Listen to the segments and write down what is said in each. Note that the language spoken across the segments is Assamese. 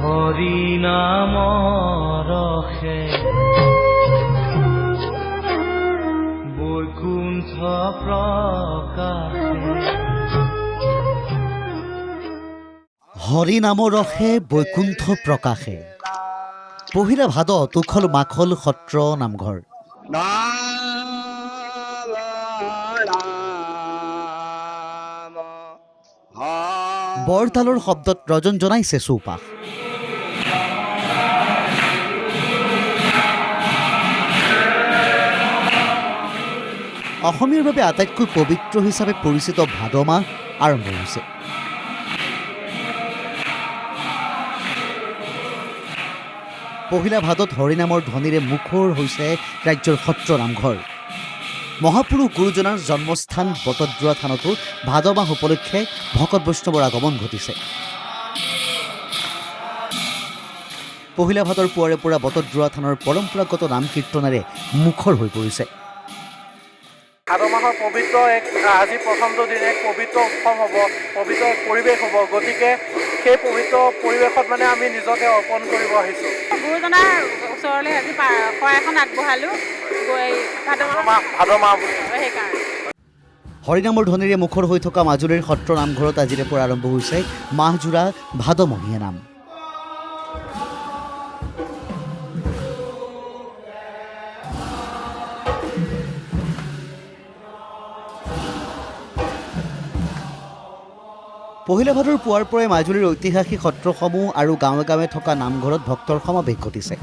হৰি নাম ৰখে বৈকুণ্ঠ প্ৰকাশে হৰি নাম ৰখে বৈকুণ্ঠ প্ৰকাশে পহিলা ভাদত উখল মাখল সত্ৰ নামঘৰ বৰতালৰ শব্দত ৰজন জনাইছে চৌপাশ অসমীয়াৰ বাবে আটাইতকৈ পবিত্ৰ হিচাপে পৰিচিত ভাদ মাহ আৰম্ভ হৈছে পহিলা ভাদত হৰিনামৰ ধ্বনিৰে মুখৰ হৈছে ৰাজ্যৰ সত্ৰ নামঘৰ মহাপুৰুষ গুৰুজনাৰ জন্মস্থান বটদ্ৰৱা থানতো ভাদ মাহ উপলক্ষে ভকত বৈষ্ণৱৰ আগমন ঘটিছে পহিলা ভাদৰ পুৱাৰে পৰা বটদ্ৰৱা থানৰ পৰম্পৰাগত নাম কীৰ্তনেৰে মুখৰ হৈ পৰিছে ভাদ মাহৰ পবিত্ৰ আজি প্ৰথমটো দিন এক পবিত্ৰ উৎসৱ হ'ব পবিত্ৰ এক পৰিৱেশ হ'ব গতিকে সেই পবিত্ৰ পৰিৱেশত আমি নিজকে অৰ্পণ কৰিব আহিছোঁ গুৰুজনাৰ ওচৰলৈ আজি শৰাই এখন আগবঢ়ালোঁ ভাদ মাহ সেইকাৰণে হৰিনামৰ ধ্বনিৰে মুখৰ হৈ থকা মাজুলীৰ সত্ৰ নামঘৰত আজিৰে পৰা আৰম্ভ হৈছে মাহজোৰা ভাদমহীয়া নাম পহিলা ভাদৰ পুৱাৰ পৰাই মাজুলীৰ ঐতিহাসিক সত্ৰসমূহ আৰু গাঁৱে গাঁৱে থকা নামঘৰত ভক্তৰ সমাৱেশ ঘটিছে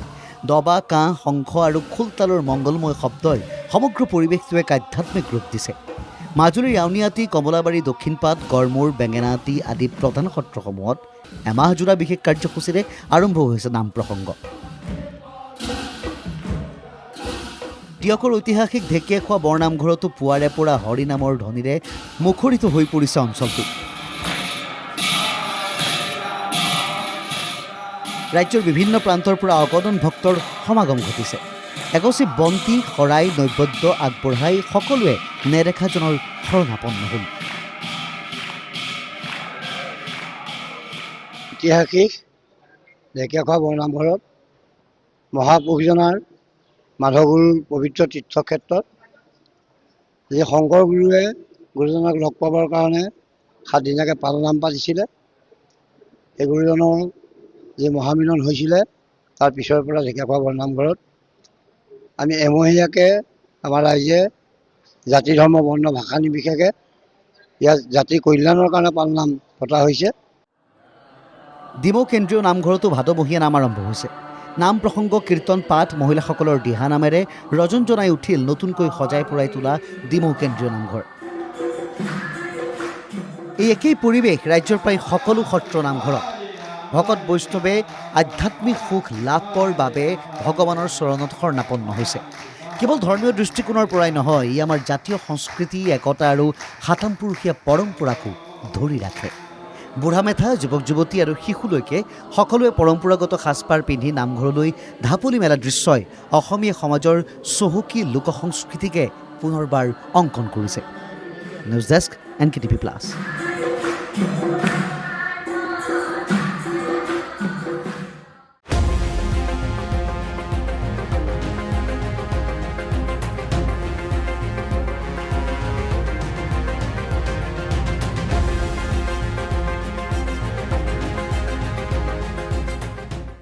দবা কাঁহ শংখ আৰু খোলতালৰ মংগলময় শব্দই সমগ্ৰ পৰিৱেশটো এক আধ্যাত্মিক ৰূপ দিছে মাজুলীৰ আউনীআটী কমলাবাৰী দক্ষিণপাট গড়মূৰ বেঙেনাআটী আদি প্ৰধান সত্ৰসমূহত এমাহজোৰা বিশেষ কাৰ্যসূচীৰে আৰম্ভ হৈছে নাম প্ৰসংগ টিয়কৰ ঐতিহাসিক ঢেকীয়াখোৱা বৰনামঘৰতো পুৱাৰে পৰা হৰিনামৰ ধ্বনিৰে মুখৰিত হৈ পৰিছে অঞ্চলটো ৰাজ্যৰ বিভিন্ন প্ৰান্তৰ পৰা অগণন ভক্তৰ সমাগম ঘটিছে এগছি বন্তি শৰাই নৈবদ্য আগবঢ়াই সকলোৱে নেদেখাজনৰ শৰণাপন্ন হ'ল ঐতিহাসিক ঢেকীয়াখোৱা বৰনামঘৰত মহাপুৰুষজনাৰ মাধৱগুৰুৰ পবিত্ৰ তীৰ্থক্ষেত্ৰত যি শংকৰ গুৰুৱে গুৰুজনাক লগ পাবৰ কাৰণে 7 দিনীয়াকৈ পালনাম পাতিছিলে সেই গুৰুজনৰ যি মহামিলন হৈছিলে তাৰ পিছৰ পৰা ঢেকীয়াখোৱা বৰনামঘৰত আমি এমহীয়াকৈ আমাৰ ৰাইজে জাতি ধৰ্ম বৰ্ণ ভাষা নিৰ্বিশেষে ইয়াত জাতিৰ কল্যাণৰ কাৰণে পালনাম পতা হৈছে ডিমৌ কেন্দ্ৰীয় নামঘৰতো ভাদমহীয়া নাম আৰম্ভ হৈছে নাম প্ৰসংগ কীৰ্তন পাঠ মহিলাসকলৰ দিহা নামেৰে ৰজন জনাই উঠিল নতুনকৈ সজাই পৰাই তোলা ডিমৌ কেন্দ্ৰীয় নামঘৰ এই একেই পৰিৱেশ ৰাজ্যৰ প্ৰায় সকলো সত্ৰ নামঘৰত ভকত বৈষ্ণৱে আধ্যাত্মিক সুখ লাভৰ বাবে ভগৱানৰ চৰণত শৰণাপন্ন হৈছে কেৱল ধৰ্মীয় দৃষ্টিকোণৰ পৰাই নহয় ই আমাৰ জাতীয় সংস্কৃতি একতা আৰু সাতামপুৰুষীয়া পৰম্পৰাকো ধৰি ৰাখে বুঢ়া মেথা যুৱক যুৱতী আৰু শিশুলৈকে সকলোৱে পৰম্পৰাগত সাজপাৰ পিন্ধি নামঘৰলৈ ঢাপলি মেলা দৃশ্যই অসমীয়া সমাজৰ চহকী লোক সংস্কৃতিকে পুনৰবাৰ অংকন কৰিছে নিউজ ডেস্ক NKTV+